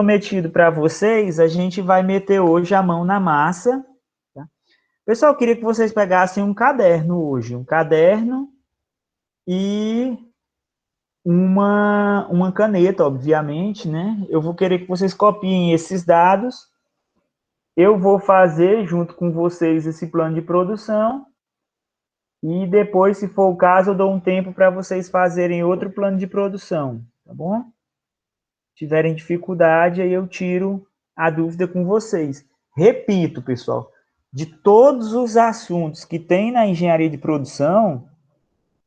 prometido para vocês, a gente vai meter hoje a mão na massa. Tá? Pessoal, eu queria que vocês pegassem um caderno hoje, um caderno e uma caneta, obviamente, né? Eu vou querer que vocês copiem esses dados. Eu vou fazer, junto com vocês, esse plano de produção. E depois, se for o caso, eu dou um tempo para vocês fazerem outro plano de produção, tá bom? Se tiverem dificuldade, aí eu tiro a dúvida com vocês. Repito, pessoal, de todos os assuntos que tem na engenharia de produção,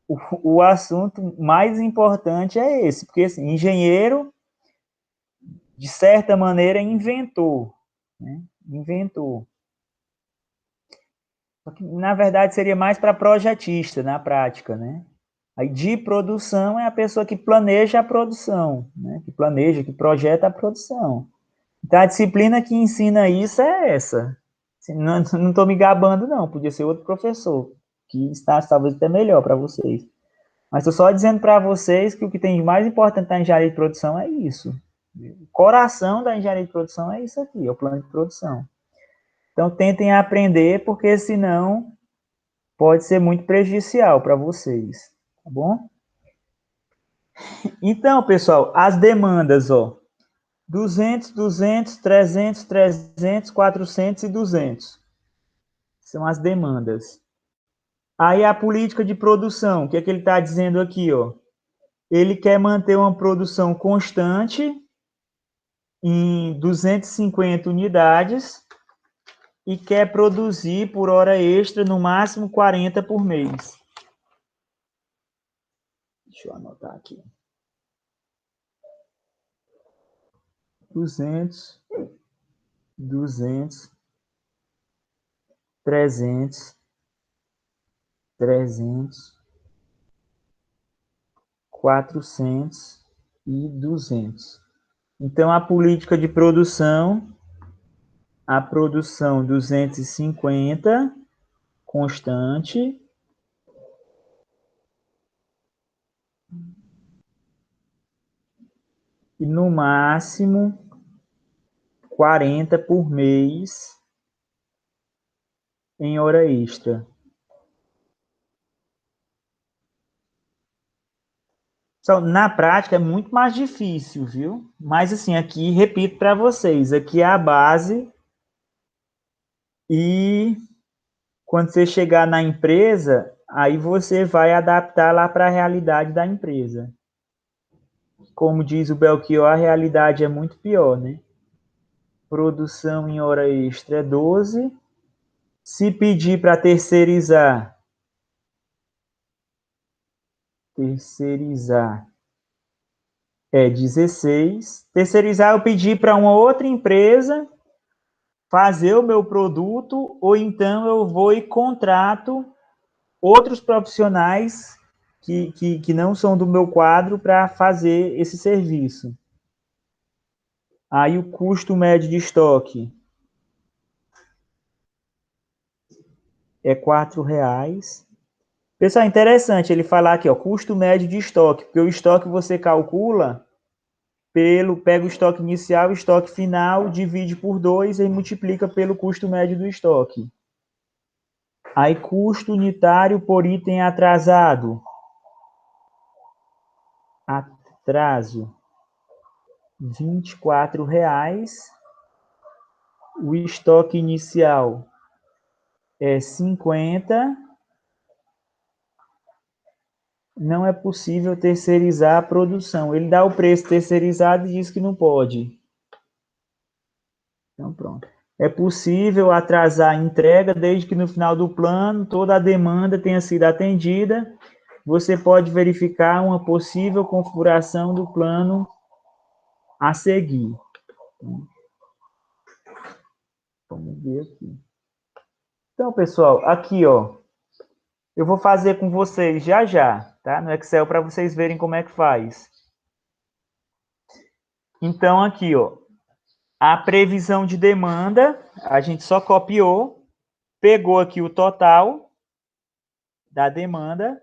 o assunto mais importante é esse, porque assim, engenheiro, de certa maneira, inventou, né? Inventou. Na verdade, seria mais para projetista, na prática, né? Aí, de produção é a pessoa que planeja a produção, né? Que planeja, que projeta a produção. Então, a disciplina que ensina isso é essa. Não estou me gabando, não. Podia ser outro professor, que está talvez até melhor para vocês. Mas estou só dizendo para vocês que o que tem de mais importante na engenharia de produção é isso. O coração da engenharia de produção é isso aqui, é o plano de produção. Então, tentem aprender, porque senão pode ser muito prejudicial para vocês, tá bom? Então, pessoal, as demandas, ó, 200, 200, 300, 300, 400 e 200. São as demandas. Aí a política de produção, o que é que ele está dizendo aqui, ó? Ele quer manter uma produção constante em 250 unidades e quer produzir por hora extra no máximo 40 por mês. Deixa eu anotar aqui. 200, 200, 300, 300, 400 e 200. Então, a política de produção, a produção 250, constante, e no máximo 40 por mês em hora extra. Então, na prática é muito mais difícil, viu? Mas assim, aqui, repito para vocês, aqui é a base e quando você chegar na empresa, aí você vai adaptar lá para a realidade da empresa. Como diz o Belchior, a realidade é muito pior, né? Produção em hora extra é 12. Se pedir para terceirizar é 16. Terceirizar eu pedi para uma outra empresa fazer o meu produto, ou então eu vou e contrato outros profissionais que não são do meu quadro para fazer esse serviço. Aí o custo médio de estoque é R$4. Pessoal, interessante ele falar aqui, ó, custo médio de estoque, porque o estoque você calcula pega o estoque inicial, o estoque final, divide por 2 e multiplica pelo custo médio do estoque. Aí, custo unitário por item atrasado. Atraso, R$24. O estoque inicial é 50. Não é possível terceirizar a produção. Ele dá o preço terceirizado e diz que não pode. Então, pronto. É possível atrasar a entrega desde que no final do plano toda a demanda tenha sido atendida. Você pode verificar uma possível configuração do plano a seguir. Vamos ver aqui. Então, pessoal, aqui, ó, eu vou fazer com vocês já já, tá? No Excel para vocês verem como é que faz. Então, aqui, ó, a previsão de demanda, a gente só copiou, pegou aqui o total da demanda,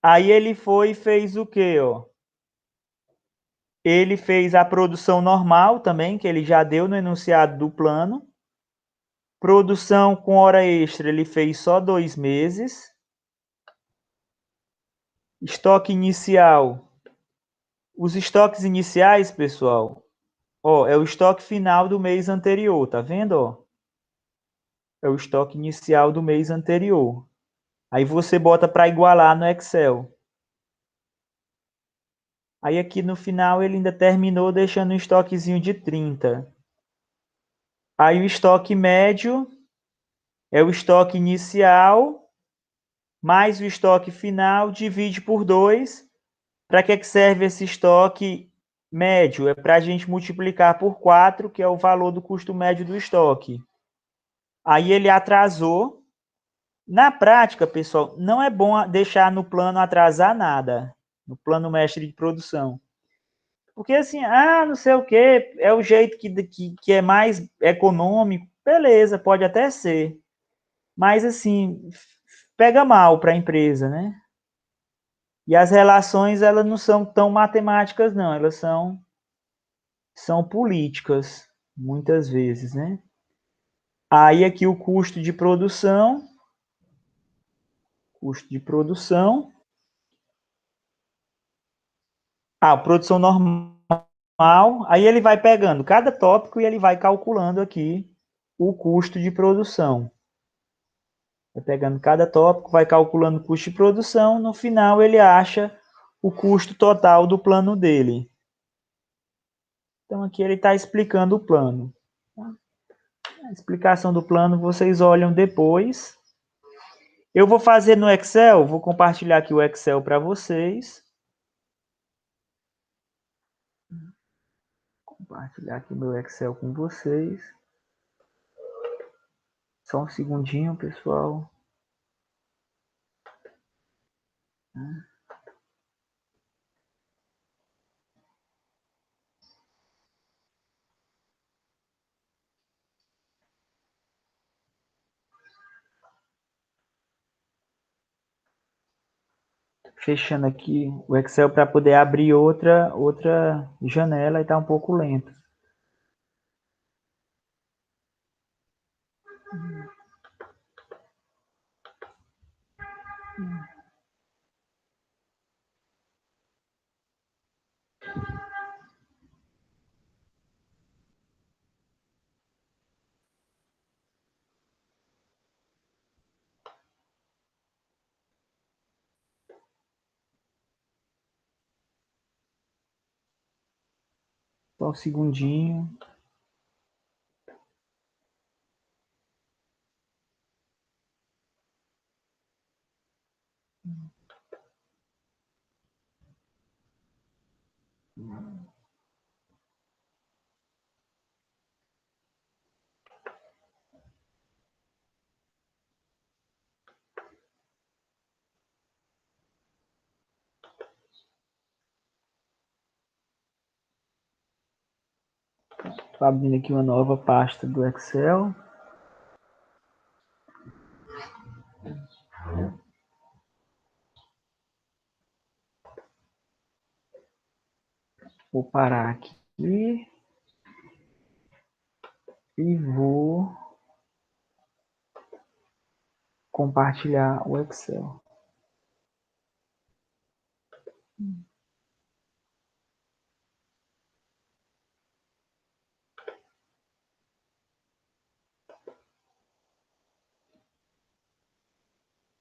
aí ele foi e fez o quê, ó? Ele fez a produção normal também, que ele já deu no enunciado do plano. Produção com hora extra, ele fez só 2 meses. Estoque inicial. Os estoques iniciais, pessoal, ó, é o estoque final do mês anterior, tá vendo, ó? É o estoque inicial do mês anterior. Aí você bota para igualar no Excel. Aí aqui no final ele ainda terminou deixando um estoquezinho de 30. Aí o estoque médio é o estoque inicial mais o estoque final, divide por 2. Para que serve esse estoque médio? É para a gente multiplicar por 4, que é o valor do custo médio do estoque. Aí ele atrasou. Na prática, pessoal, não é bom deixar no plano atrasar nada, no plano mestre de produção. Porque assim, não sei o que, é o jeito que é mais econômico, beleza, pode até ser. Mas assim, pega mal para a empresa, né? E as relações, elas não são tão matemáticas, não, elas são políticas, muitas vezes, né? Aí aqui o custo de produção, produção normal, aí ele vai pegando cada tópico e ele vai calculando aqui o custo de produção. Vai pegando cada tópico, vai calculando o custo de produção, no final ele acha o custo total do plano dele. Então aqui ele está explicando o plano. A explicação do plano vocês olham depois. Eu vou fazer no Excel, vou compartilhar aqui o Excel para vocês. Compartilhar aqui meu Excel com vocês. Só um segundinho, pessoal. Fechando aqui o Excel para poder abrir outra janela e tá um pouco lento. Só um segundinho. Estou abrindo aqui uma nova pasta do Excel. Vou parar aqui e vou compartilhar o Excel.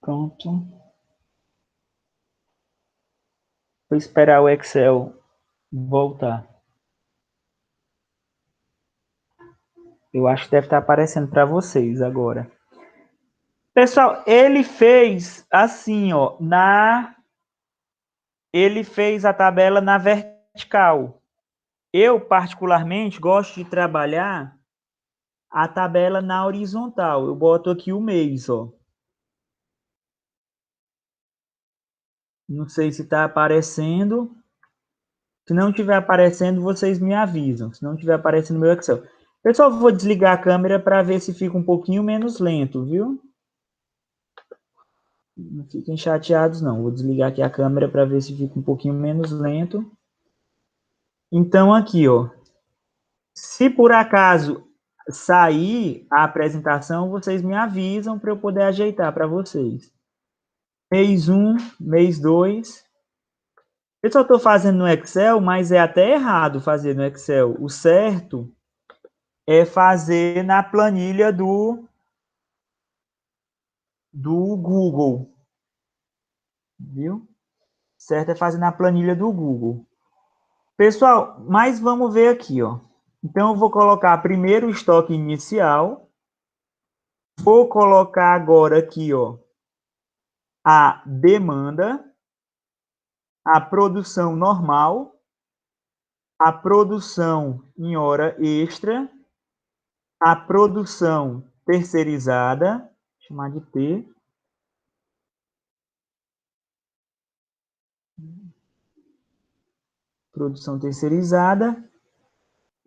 Pronto. Vou esperar o Excel voltar. Eu acho que deve estar aparecendo para vocês agora. Pessoal, ele fez assim, ó, ele fez a tabela na vertical. Eu, particularmente, gosto de trabalhar a tabela na horizontal. Eu boto aqui o mês, ó. Não sei se está aparecendo. Se não estiver aparecendo, vocês me avisam. Se não estiver aparecendo no meu Excel. Pessoal, vou desligar a câmera para ver se fica um pouquinho menos lento, viu? Não fiquem chateados, não. Vou desligar aqui a câmera para ver se fica um pouquinho menos lento. Então, aqui, ó, se por acaso sair a apresentação, vocês me avisam para eu poder ajeitar para vocês. Mês 1, mês 2. Eu só estou fazendo no Excel, mas é até errado fazer no Excel. O certo é fazer na planilha do Google, viu? Certo é fazer na planilha do Google. Pessoal, mas vamos ver aqui, ó. Então, eu vou colocar primeiro o estoque inicial. Vou colocar agora aqui, ó, a demanda, a produção normal, a produção em hora extra, a produção terceirizada, vou chamar de T, produção terceirizada,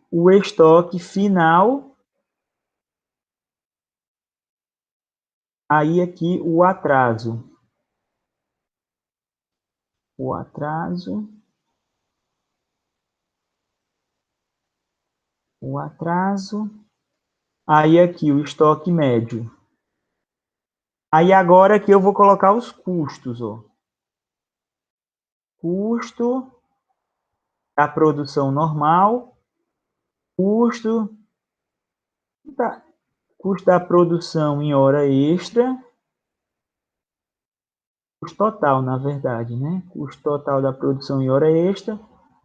o estoque final, aí aqui o atraso. O atraso, o atraso, aí aqui o estoque médio. Aí agora aqui eu vou colocar os custos, ó. Custo da produção normal, custo da, custo da produção em hora extra, custo total, na verdade, né? Custo total da produção em hora extra,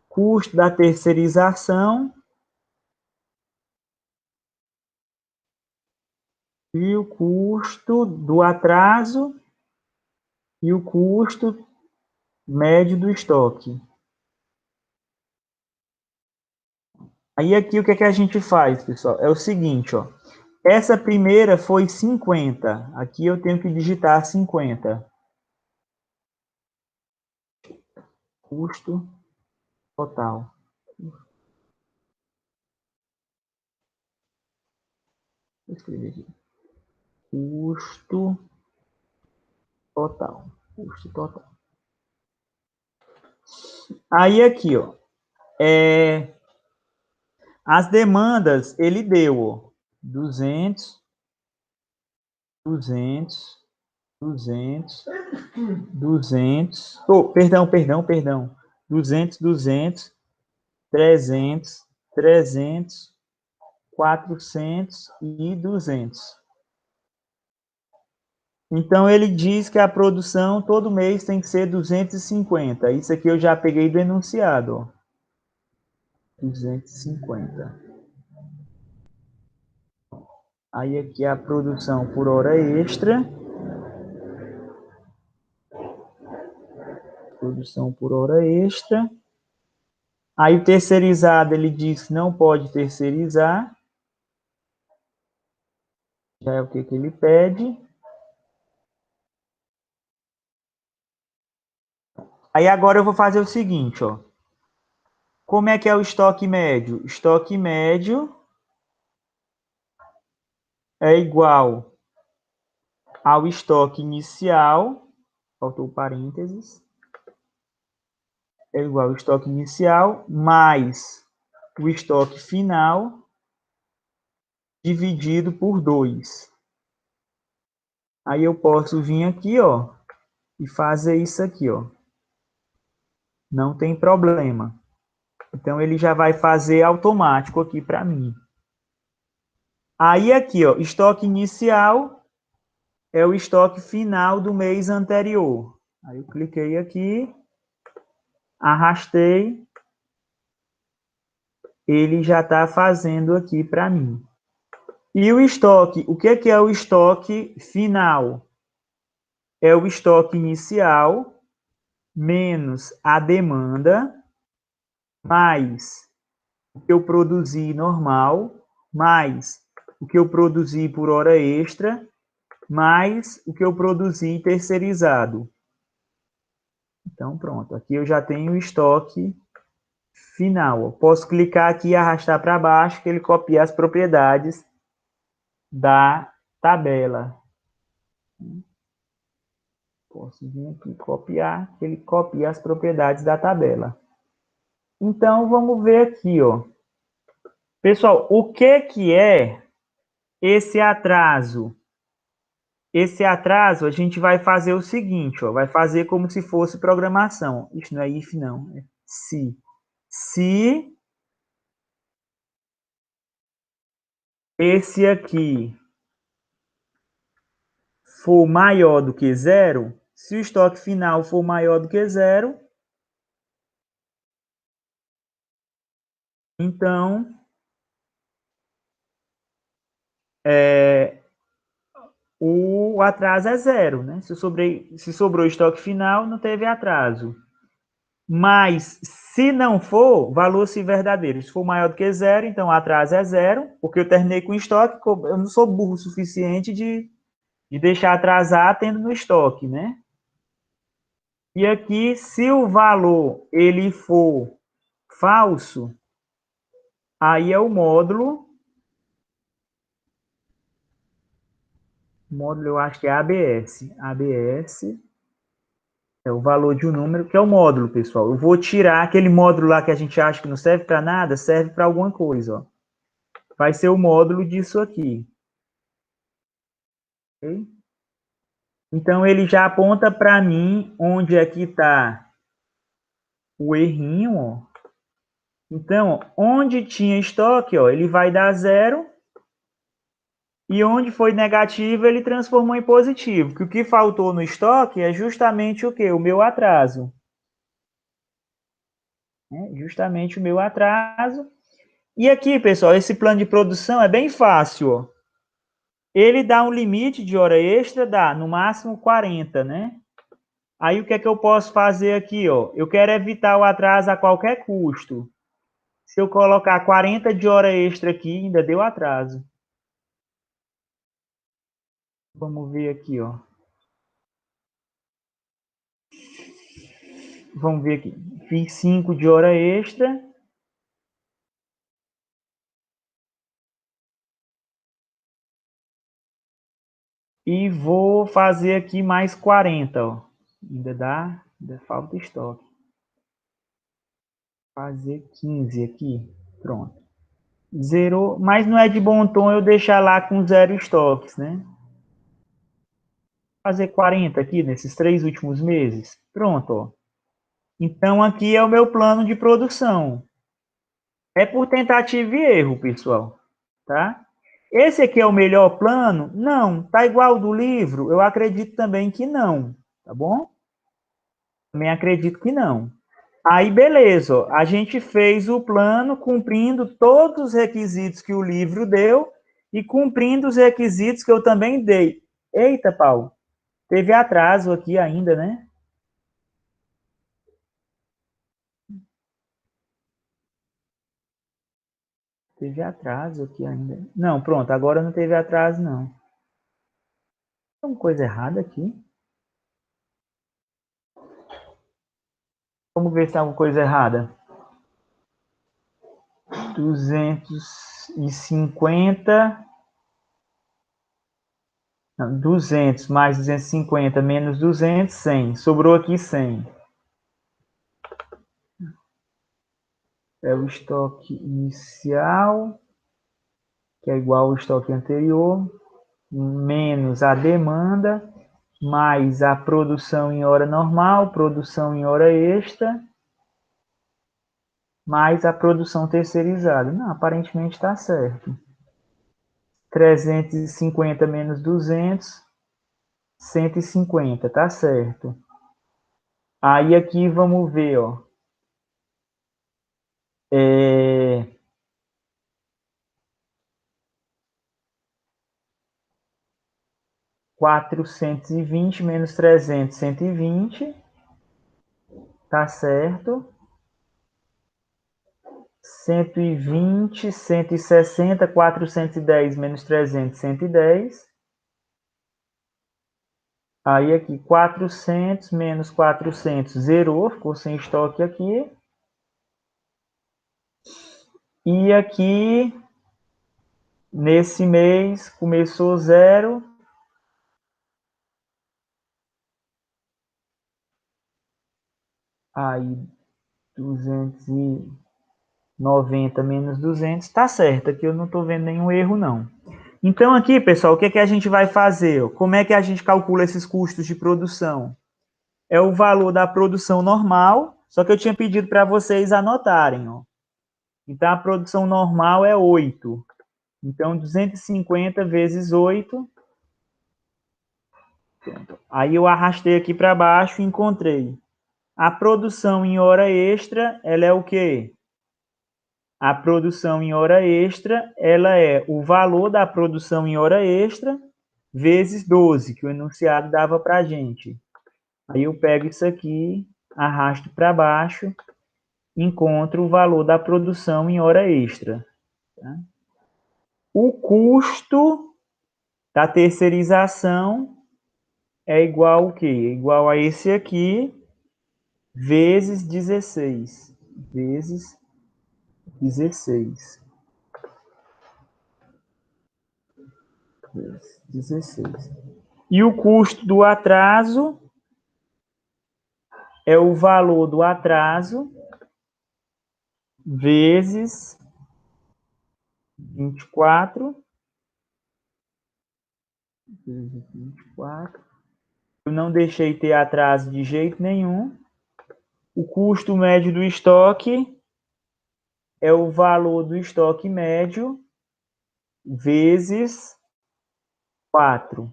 custo da terceirização e o custo do atraso e o custo médio do estoque. Aí aqui o que é que a gente faz, pessoal? É o seguinte, ó. Essa primeira foi 50. Aqui eu tenho que digitar 50. Custo total. Vou escrever aqui. Custo total. Custo total. Aí aqui, ó. As demandas, ele deu, ó. 200, 200, 200, 200. Oh, perdão. 200, 200, 300, 300, 400 e 200. Então, ele diz que a produção todo mês tem que ser 250. Isso aqui eu já peguei do enunciado, ó. 250. Aí aqui a produção por hora extra. Produção por hora extra. Aí o terceirizado, ele diz que não pode terceirizar. Já é o que ele pede. Aí agora eu vou fazer o seguinte, ó. Como é que é o estoque médio? Estoque médio é igual ao estoque inicial, faltou parênteses, é igual ao estoque inicial mais o estoque final dividido por 2. Aí eu posso vir aqui, ó, e fazer isso aqui, ó. Não tem problema. Então, ele já vai fazer automático aqui para mim. Aí, aqui, ó, estoque inicial é o estoque final do mês anterior. Aí, eu cliquei aqui, arrastei, ele já está fazendo aqui para mim. E o estoque, o que é o estoque final? É o estoque inicial menos a demanda, mais o que eu produzi normal, mais o que eu produzi por hora extra, mais o que eu produzi terceirizado. Então, pronto. Aqui eu já tenho o estoque final. Eu posso clicar aqui e arrastar para baixo, que ele copia as propriedades da tabela. Posso vir aqui e copiar, que ele copia as propriedades da tabela. Então, vamos ver aqui, ó. Pessoal, o que é esse atraso? Esse atraso, a gente vai fazer o seguinte, ó. Vai fazer como se fosse programação. Isso não é if, não. É se. Se esse aqui for maior do que zero, se o estoque final for maior do que zero, então o atraso é zero, né? Se sobrou estoque final, não teve atraso. Mas se não for, valor-se verdadeiro. Se for maior do que zero, então o atraso é zero, porque eu terminei com estoque, eu não sou burro o suficiente de deixar atrasar tendo no estoque, né? E aqui, se o valor ele for falso, aí é o módulo eu acho que é ABS. ABS é o valor de um número, que é o módulo, pessoal. Eu vou tirar aquele módulo lá que a gente acha que não serve para nada, serve para alguma coisa, ó. Vai ser o módulo disso aqui. Ok? Então, ele já aponta para mim onde é que está o errinho, ó. Então, onde tinha estoque, ó, ele vai dar zero. E onde foi negativo, ele transformou em positivo. Que o que faltou no estoque é justamente o quê? O meu atraso. Né? Justamente o meu atraso. E aqui, pessoal, esse plano de produção é bem fácil. Ó. Ele dá um limite de hora extra, dá no máximo 40, né? Aí o que é que eu posso fazer aqui? Ó? Eu quero evitar o atraso a qualquer custo. Se eu colocar 40 de hora extra aqui, ainda deu atraso. Vamos ver aqui, ó. Vamos ver aqui. Fiz 5 de hora extra. E vou fazer aqui mais 40, ó. Ainda falta estoque. Fazer 15 aqui. Pronto. Zerou, mas não é de bom tom eu deixar lá com zero estoques, né? Fazer 40 aqui nesses 3 últimos meses. Pronto, ó. Então aqui é o meu plano de produção. É por tentativa e erro, pessoal, tá? Esse aqui é o melhor plano? Não. Tá igual do livro? Eu acredito também que não, tá bom? Também acredito que não. Aí, beleza, ó, a gente fez o plano cumprindo todos os requisitos que o livro deu e cumprindo os requisitos que eu também dei. Eita, Paulo, teve atraso aqui ainda, né? Teve atraso aqui ainda. Não, pronto, agora não teve atraso, não. Tem uma coisa errada aqui. Vamos ver se tem alguma coisa errada. 250. Não, 200 mais 250 menos 200, 100. Sobrou aqui 100. É o estoque inicial, que é igual ao estoque anterior, menos a demanda, mais a produção em hora normal, produção em hora extra, mais a produção terceirizada. Não, aparentemente está certo. 350 menos 200, 150, tá certo. Aí aqui vamos ver, ó. 420 menos 300, 120, tá certo. 120, 160, 410 menos 300, 110. Aí aqui, 400 menos 400, zerou, ficou sem estoque aqui. E aqui, nesse mês, começou zero. Aí, 290 menos 200, tá certo, aqui eu não estou vendo nenhum erro, não. Então, aqui, pessoal, o que é que a gente vai fazer? Como é que a gente calcula esses custos de produção? É o valor da produção normal, só que eu tinha pedido para vocês anotarem, ó. Então, a produção normal é 8. Então, 250 vezes 8. Aí eu arrastei aqui para baixo e encontrei. A produção em hora extra, ela é o quê? A produção em hora extra, ela é o valor da produção em hora extra vezes 12, que o enunciado dava para a gente. Aí eu pego isso aqui, arrasto para baixo, encontro o valor da produção em hora extra. Tá? O custo da terceirização é igual ao quê? É igual a esse aqui, vezes 16. Vezes 16. 16. E o custo do atraso é o valor do atraso vezes 24. Vezes 24. Eu não deixei ter atraso de jeito nenhum. O custo médio do estoque é o valor do estoque médio vezes 4.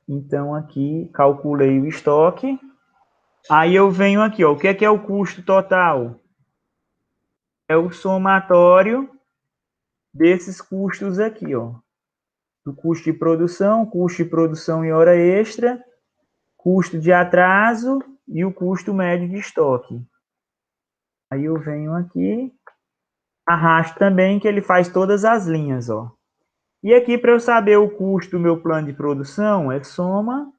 Então, aqui, calculei o estoque. Aí eu venho aqui, ó, o que é o custo total? É o somatório desses custos aqui, ó. Do custo de produção em hora extra, custo de atraso e o custo médio de estoque. Aí eu venho aqui, arrasto também, que ele faz todas as linhas, ó. E aqui, para eu saber o custo do meu plano de produção, é soma.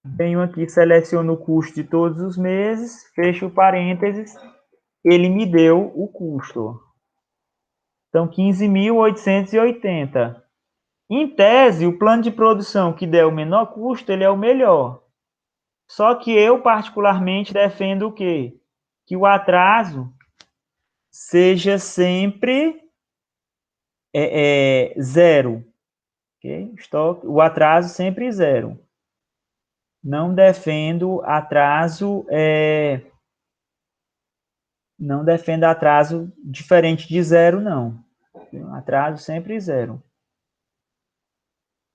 Venho aqui, seleciono o custo de todos os meses, fecho parênteses, ele me deu o custo. Então, 15.880. Em tese, o plano de produção que der o menor custo, ele é o melhor. Só que eu, particularmente, defendo o quê? Que o atraso seja sempre zero. Okay? O atraso sempre zero. Não defendo atraso não defendo atraso diferente de zero, não. Atraso sempre zero.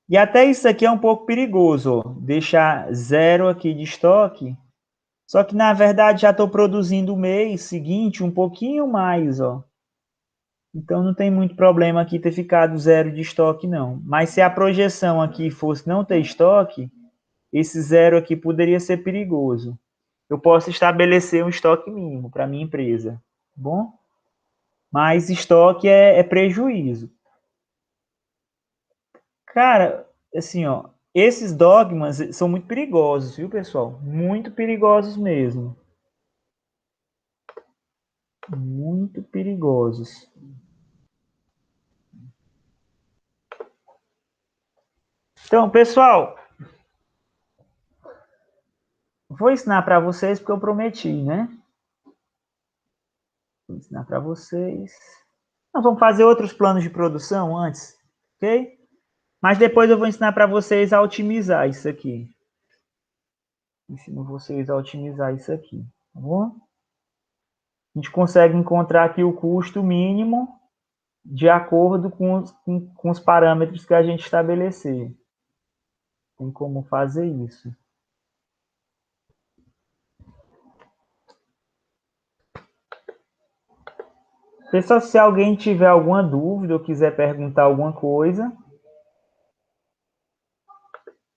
E até isso aqui é um pouco perigoso, ó. Deixar zero aqui de estoque. Só que, na verdade, já estou produzindo o mês seguinte um pouquinho mais, ó. Então, não tem muito problema aqui ter ficado zero de estoque, não. Mas se a projeção aqui fosse não ter estoque, esse zero aqui poderia ser perigoso. Eu posso estabelecer um estoque mínimo para minha empresa, tá bom? Mas estoque é prejuízo. Cara, assim, ó, esses dogmas são muito perigosos, viu, pessoal? Muito perigosos mesmo. Muito perigosos. Então, pessoal, vou ensinar para vocês porque eu prometi, né? Vou ensinar para vocês. Nós vamos fazer outros planos de produção antes, ok? Mas depois eu vou ensinar para vocês a otimizar isso aqui. Ensino vocês a otimizar isso aqui, tá bom? A gente consegue encontrar aqui o custo mínimo de acordo com os parâmetros que a gente estabelecer. Tem como fazer isso. Pessoal, se alguém tiver alguma dúvida ou quiser perguntar alguma coisa,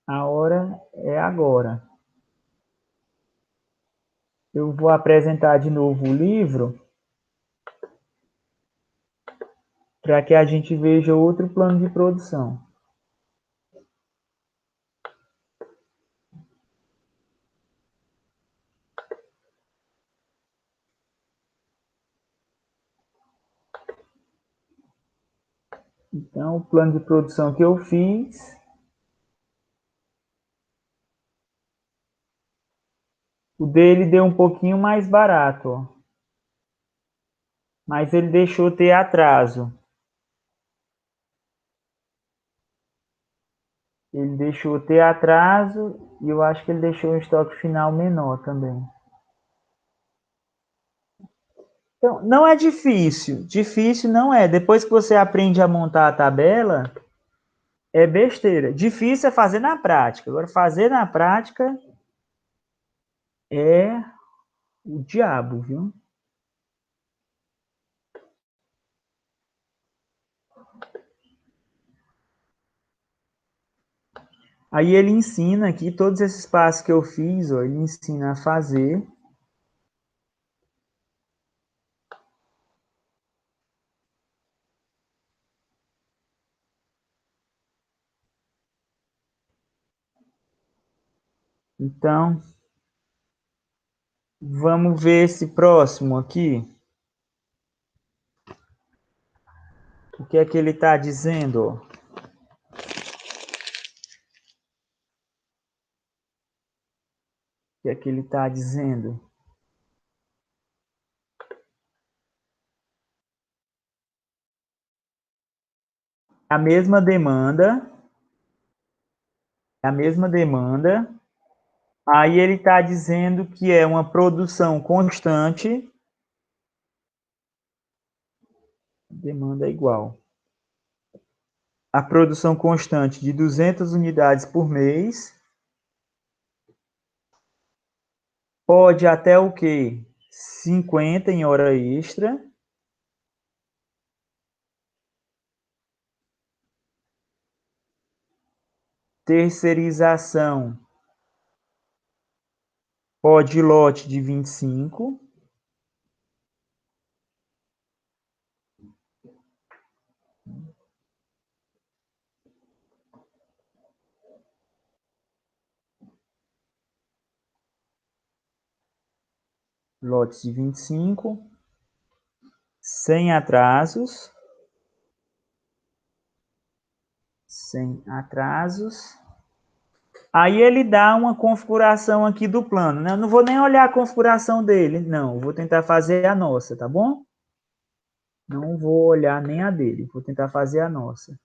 a hora é agora. Eu vou apresentar de novo o livro para que a gente veja outro plano de produção. Então, o plano de produção que eu fiz O dele deu um pouquinho mais barato, ó. Mas ele deixou ter atraso. Ele deixou ter atraso e eu acho que ele deixou um estoque final menor também. Então, não é difícil. Difícil não é. Depois que você aprende a montar a tabela, é besteira. Difícil é fazer na prática. Agora, fazer na prática é o diabo, viu? Aí ele ensina aqui, todos esses passos que eu fiz, ó, ele ensina a fazer. Então, vamos ver esse próximo aqui. O que é que ele está dizendo? O que é que ele está dizendo? A mesma demanda. A mesma demanda. Aí ele está dizendo que é uma produção constante. Demanda é igual. A produção constante de 200 unidades por mês. Pode até o quê? 50 em hora extra. Terceirização. Pode lote de 25. Lotes de 25. Sem atrasos. Sem atrasos. Aí ele dá uma configuração aqui do plano, né? Eu não vou nem olhar a configuração dele, não. Eu vou tentar fazer a nossa, tá bom? Não vou olhar nem a dele, vou tentar fazer a nossa.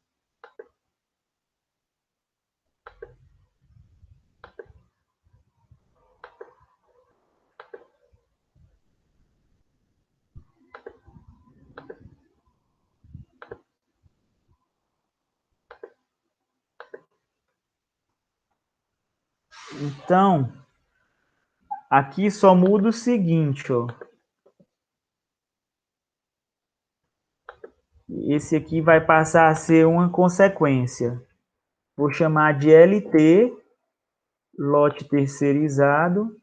Então, aqui só muda o seguinte, ó. Esse aqui vai passar a ser uma consequência. Vou chamar de LT, lote terceirizado.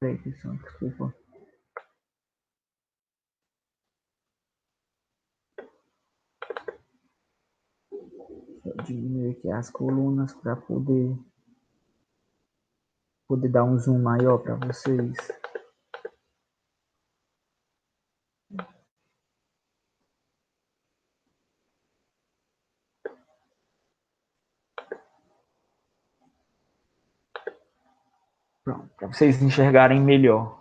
Desculpa. Vou diminuir aqui as colunas para poder dar um zoom maior para vocês. Pronto, para vocês enxergarem melhor.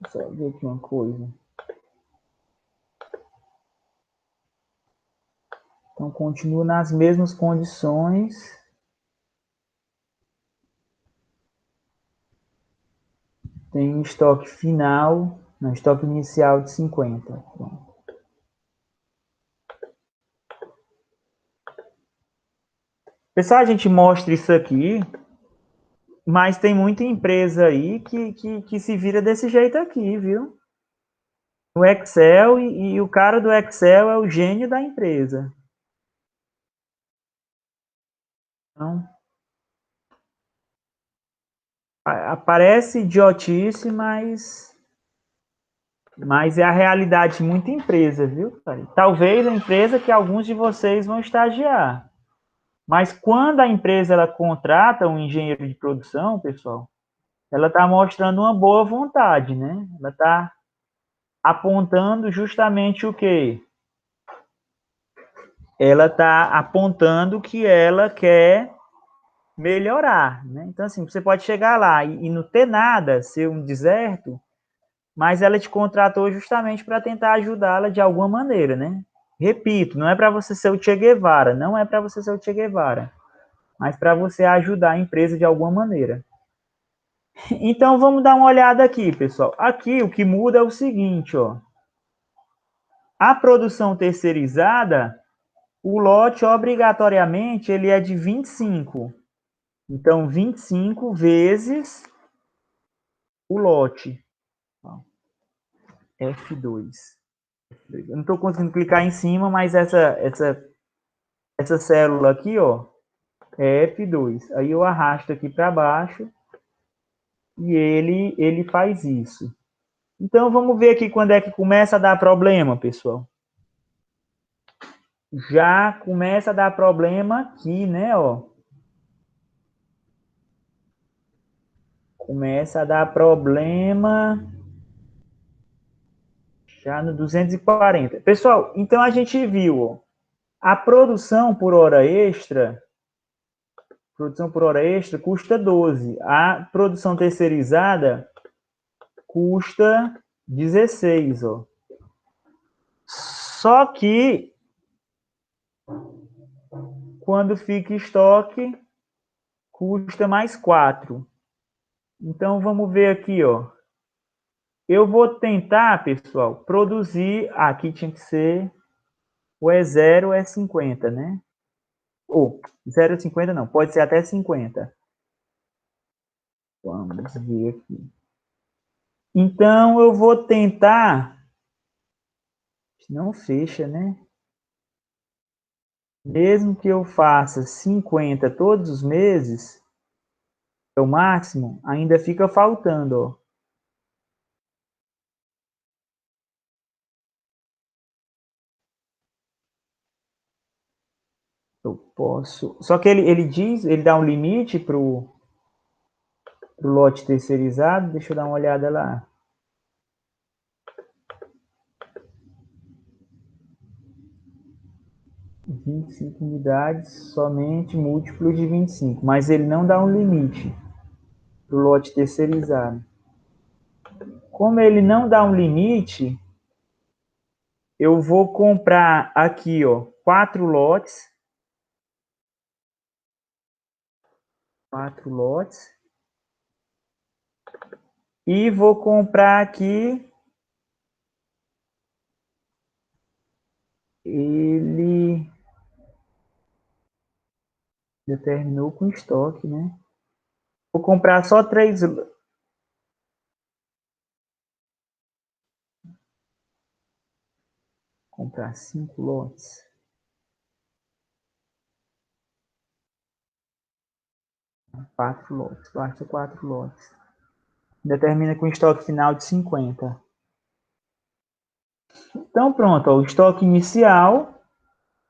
Só ver aqui uma coisa. Então, continua nas mesmas condições. Tem estoque final, não, estoque inicial de 50. Pronto. Pessoal, a gente mostra isso aqui, mas tem muita empresa aí que se vira desse jeito aqui, viu? O Excel e o cara do Excel é o gênio da empresa. Então, parece idiotice, mas é a realidade de muita empresa, viu? Talvez a empresa que alguns de vocês vão estagiar. Mas quando a empresa ela contrata um engenheiro de produção, pessoal, ela está mostrando uma boa vontade, né? Ela está apontando justamente o quê? ela está apontando que ela quer melhorar, né? Então, assim, você pode chegar lá e não ter nada, ser um deserto, mas ela te contratou justamente para tentar ajudá-la de alguma maneira, né? Repito, não é para você ser o Che Guevara, não é para você ser o Che Guevara, mas para você ajudar a empresa de alguma maneira. Então, vamos dar uma olhada aqui, pessoal. Aqui, o que muda é o seguinte, ó. A produção terceirizada, o lote, obrigatoriamente, ele é de 25. Então, 25 vezes o lote. F2. Eu não estou conseguindo clicar em cima, mas essa célula aqui, ó, é F2. Aí eu arrasto aqui para baixo e ele faz isso. Então, vamos ver aqui quando é que começa a dar problema, pessoal. Já começa a dar problema aqui, né, ó. Começa a dar problema já no 240. Pessoal, então a gente viu, ó, a produção por hora extra custa 12. A produção terceirizada custa 16, ó. Só que quando fica estoque, custa mais 4. Então vamos ver aqui, ó. Eu vou tentar, pessoal, produzir. Aqui tinha que ser o E0 é 50, né? Ou 0,50 não, pode ser até 50. Vamos ver aqui. Então eu vou tentar. Não fecha, né? Mesmo que eu faça 50 todos os meses, é o máximo, ainda fica faltando, ó. Eu posso. Só que ele diz, ele dá um limite pro lote terceirizado. Deixa eu dar uma olhada lá. 25 unidades, somente múltiplos de 25. Mas ele não dá um limite pro lote terceirizado. Como ele não dá um limite, eu vou comprar aqui, ó, 4 lotes. 4 lotes. E vou comprar aqui. Ele determinou com estoque, né? Vou comprar só 3. Comprar 5 lotes. 4 lotes. Basta 4 lotes. Determina com estoque final de 50. Então, pronto. Ó, o estoque inicial,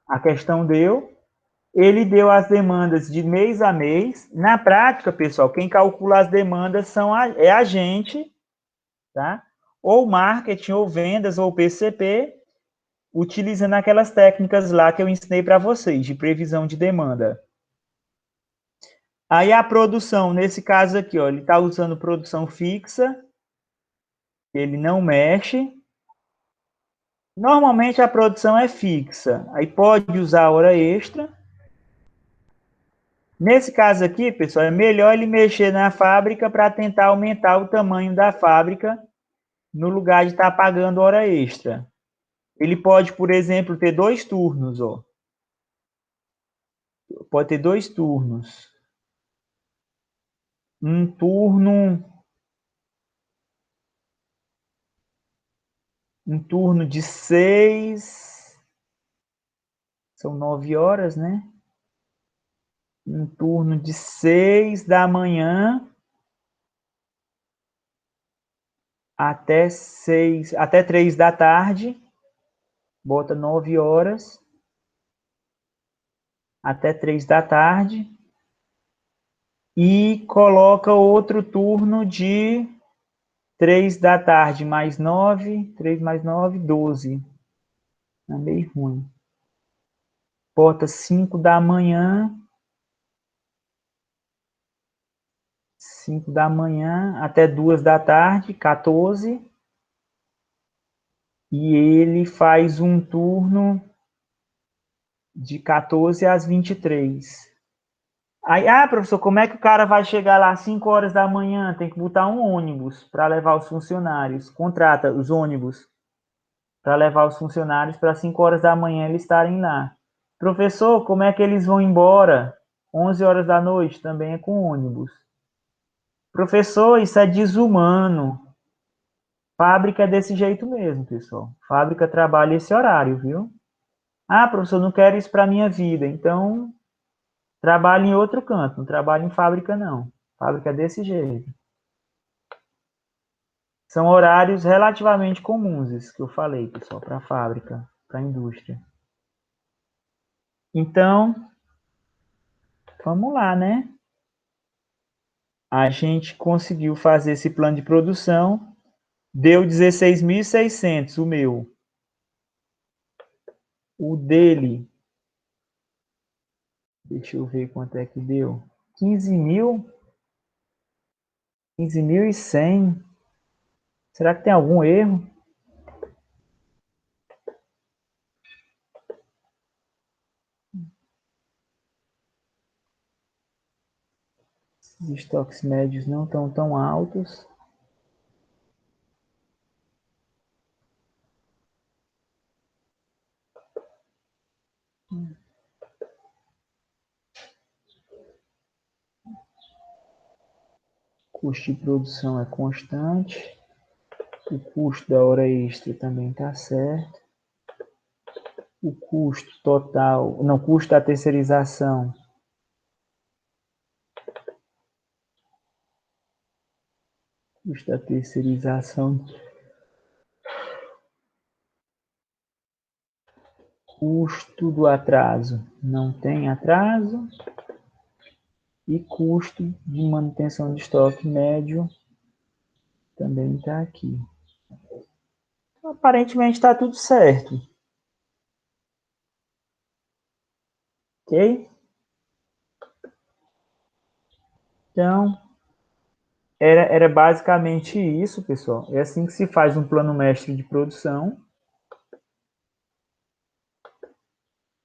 a questão deu. Ele deu as demandas de mês a mês. Na prática, pessoal, quem calcula as demandas é a gente, tá? Ou marketing, ou vendas, ou PCP, utilizando aquelas técnicas lá que eu ensinei para vocês, de previsão de demanda. Aí a produção, nesse caso aqui, ó, ele está usando produção fixa, ele não mexe. Normalmente a produção é fixa, aí pode usar hora extra. Nesse caso aqui, pessoal, é melhor ele mexer na fábrica para tentar aumentar o tamanho da fábrica no lugar de estar pagando hora extra. Ele pode, por exemplo, ter 2 turnos, ó. Pode ter 2 turnos. Um turno de 6, são 9 horas, né? Um turno de 6 da manhã até 3 da tarde, bota 9 horas até 3 da tarde, e coloca outro turno de 3 da tarde mais 9, 3 mais 9, 12. É meio ruim. bota 5 da manhã, 5 da manhã até 2 da tarde, 14. E ele faz um turno de 14 às 23. Aí, professor, como é que o cara vai chegar lá às 5 horas da manhã? Tem que botar um ônibus para levar os funcionários. Contrata os ônibus para levar os funcionários para 5 horas da manhã eles estarem lá. Professor, como é que eles vão embora? 11 horas da noite, também é com ônibus. Professor, isso é desumano. Fábrica é desse jeito mesmo, pessoal. Fábrica trabalha esse horário, viu? Professor, não quero isso para minha vida. Então, trabalhe em outro canto. Não trabalhe em fábrica, não. Fábrica é desse jeito. São horários relativamente comuns, isso que eu falei, pessoal, para a fábrica, para a indústria. Então, vamos lá, né? A gente conseguiu fazer esse plano de produção, deu 16.600 o meu. O dele, deixa eu ver quanto é que deu. 15.100. Será que tem algum erro? Os estoques médios não estão tão altos. O custo de produção é constante. O custo da hora extra também está certo. O custo total, não, custo da terceirização. Custo da terceirização. Custo do atraso. Não tem atraso. E custo de manutenção de estoque médio também está aqui. Então, aparentemente está tudo certo. Ok? Então, era basicamente isso, pessoal. É assim que se faz um plano mestre de produção.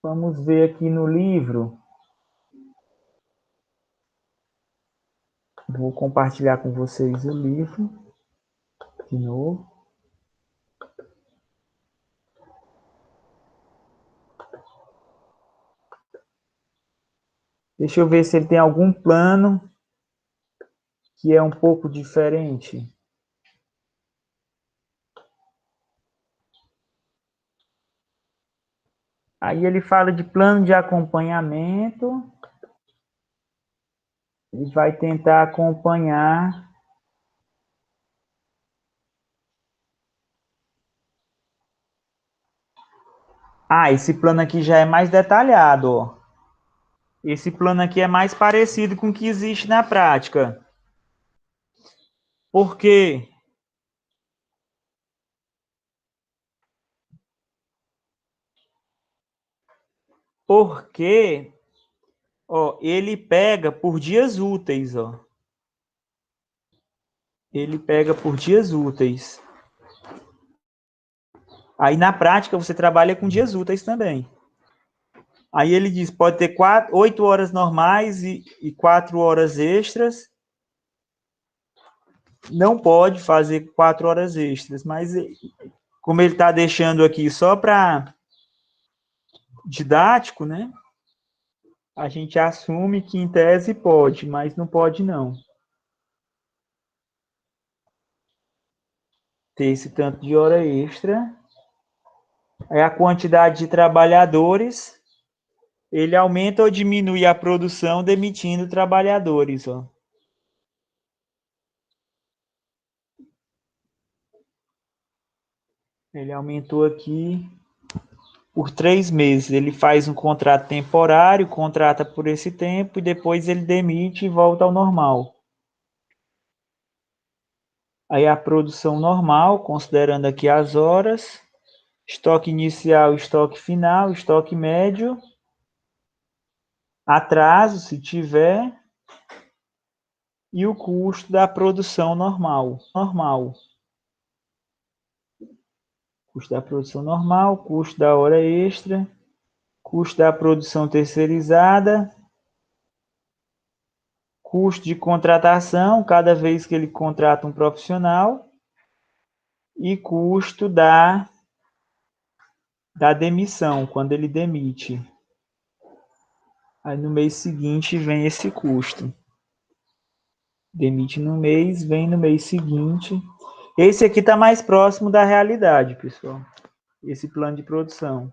Vamos ver aqui no livro. Vou compartilhar com vocês o livro de novo. Deixa eu ver se ele tem algum plano que é um pouco diferente. Aí ele fala de plano de acompanhamento. Ele vai tentar acompanhar. Esse plano aqui já é mais detalhado, ó. Esse plano aqui é mais parecido com o que existe na prática. Por quê? Porque, ó, ele pega por dias úteis, ó. Ele pega por dias úteis. Aí na prática você trabalha com dias úteis também. Aí ele diz, pode ter 8 horas normais e 4 horas extras. Não pode fazer 4 horas extras, mas como ele está deixando aqui só para didático, né? A gente assume que em tese pode, mas não pode não. Ter esse tanto de hora extra. Aí a quantidade de trabalhadores, ele aumenta ou diminui a produção demitindo trabalhadores, ó. Ele aumentou aqui por 3 meses. Ele faz um contrato temporário, contrata por esse tempo e depois ele demite e volta ao normal. Aí a produção normal, considerando aqui as horas, estoque inicial, estoque final, estoque médio atraso, se tiver, e o custo da produção normal. Custo da produção normal, custo da hora extra, custo da produção terceirizada, custo de contratação, cada vez que ele contrata um profissional, e custo da demissão, quando ele demite. Aí no mês seguinte vem esse custo. Demite no mês, vem no mês seguinte. Esse aqui está mais próximo da realidade, pessoal. Esse plano de produção.